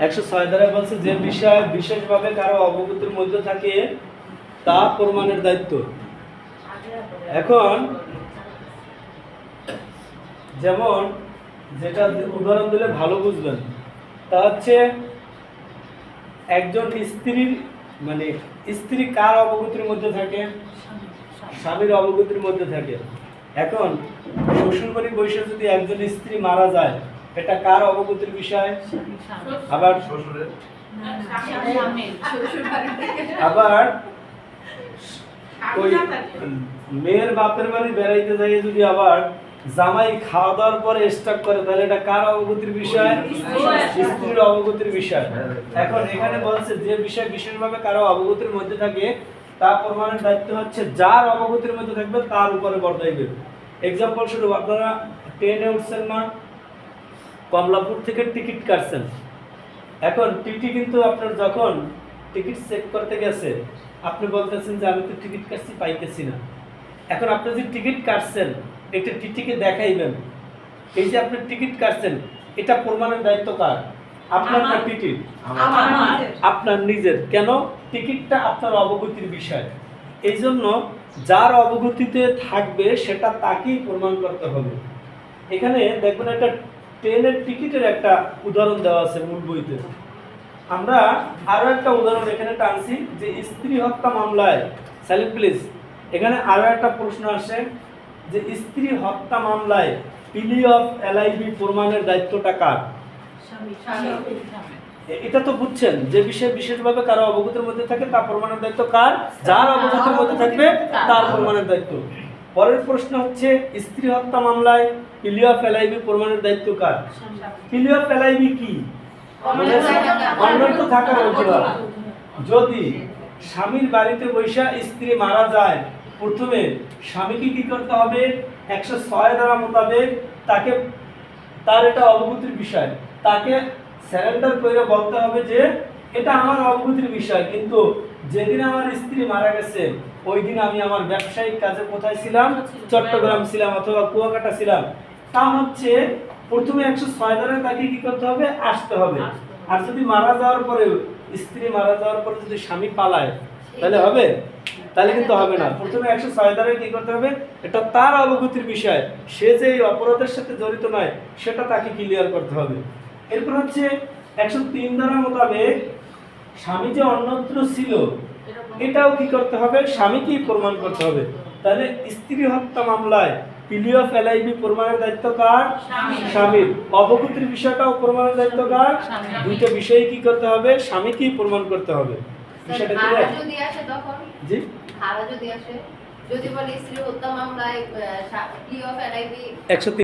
106 ধারা বলছে যে বিষয় বিশেষভাবে কারো অবগতির মধ্যে থাকে তা প্রমাণের দায়িত্ব। এখন যেমন যেটা উদাহরণ দিলে ভালো বুঝবেন, তা হচ্ছে একজন স্ত্রীর মানে স্ত্রী কার অবগতির মধ্যে থাকে? স্বামীর অবগতির মধ্যে থাকে। এখন শ্বশুরবাড়ি বসে যদি একজন স্ত্রী মারা যায়, এটা কার অবগতির বিষয়? আবার আবার ওই মেয়ের বাপের বাড়ি বেড়াইতে যাই যদি আবার জামাই খাওয়া দাওয়ার পরে স্টক করে, তাহলে এটা কার অবগতির বিষয়? স্ত্রীর অবগতির বিষয়। এখন এখানে বলছে যে বিষয় বিশেষভাবে কারো অবগতির মধ্যে থাকে তা প্রমাণের দায়িত্ব হচ্ছে যার অবগতির মধ্যে থাকবে তার উপরে বর্তাইবে। এক্সাম্পল স্বরূপ আপনারা ট্রেনে উঠছেন না, কমলাপুর থেকে টিকিট কাটছেন। এখন টিটি কিন্তু আপনার যখন টিকিট চেক করতে গেছে, আপনি বলতেছেন যে আমি তো টিকিট কাটছি, পাইতেছি না। এখন আপনি যে টিকিট কাটছেন এটা টিটিকে দেখাইবেন, এই যে আপনি টিকিট কাটছেন, এটা প্রমাণের দায়িত্ব কার? আপনার না টিটির? আপনার নিজের। কেন? টিকিটটা আপনার অবগতির বিষয়। এই জন্য যার অবগতিতে থাকবে সেটা তাকেই প্রমাণ করতে হবে। এখানে দেখবেন একটা ট্রেনের টিকিটের একটা উদাহরণ দেওয়া আছে মূল বইতে। আমরা আরো একটা উদাহরণ এখানে টানছি যে স্ত্রী হত্যা মামলায়, সালিম প্লিজ, এখানে আরো একটা প্রশ্ন আসে যে স্ত্রী হত্যা মামলায় পিলি অফ এলআইবি প্রমাণের দায়িত্বটা কার? এটা তো বুঝছেন যে বিষয় বিশেষভাবে কারো অবগতির মধ্যে থাকে তা প্রমাণের দায়িত্ব কার? যার অবগতির মধ্যে থাকবে তার প্রমাণের দায়িত্ব। পরের প্রশ্ন হচ্ছে স্ত্রী হত্যা মামলায় পিলি অফ এলআইবি প্রমাণের দায়িত্ব কার? পিলি অফ এলআইবি কি? অন্যত্র থাকার অজুহাত। যদি স্বামীর বাড়িতে বৈশা স্ত্রী মারা যায়, প্রথমে স্বামীকে কি করতে হবে? 106 ধারা মোতাবেক তাকে, তার এটা অবগতির বিষয়, তাকে স্যারেন্ডার করে বলতে হবে যে এটা আমার অবগতির বিষয়, কিন্তু যেদিন আমার স্ত্রী মারা গেছে ওই দিন আমি আমার ব্যবসায়িক কাজে কোথায় ছিলাম? চট্টগ্রাম ছিলাম অথবা কুয়াকাটা ছিলাম। তা হচ্ছে প্রথমে 106 ধারায় তাকে কি করতে হবে? আসতে হবে। আর যদি মারা যাওয়ার পরে, স্ত্রী মারা যাওয়ার পরে যদি স্বামী পালায়, তাহলে হবে? তাহলে কিন্তু হবে না। প্রথমে 106 ধারায় কি করতে হবে? এটা তার অবগতির বিষয়, সে যে এই অপরাধের সাথে জড়িত নয় সেটা তাকে ক্লিয়ার করতে হবে। এরপর হচ্ছে 103 ধারা মোতাবেক স্বামী যে অন্যত্র ছিল এটাও কি করতে হবে? স্বামীকেই প্রমাণ করতে হবে। তাহলে স্ত্রী হত্যা মামলায় পিলি অফ এলআইবি প্রমাণের দায়িত্ব কার? স্বামীর। অবগতির বিষয়টাও প্রমাণের দায়িত্ব কার? দুইটা বিষয় কি করতে হবে? স্বামীকেই প্রমাণ করতে হবে। বিষয়টা ক্লিয়ার? যদি আসে তখন জি, যদি আসে, যদি বলে স্ত্রী হত্যা মামলায় পিলি অফ এলআইবি 103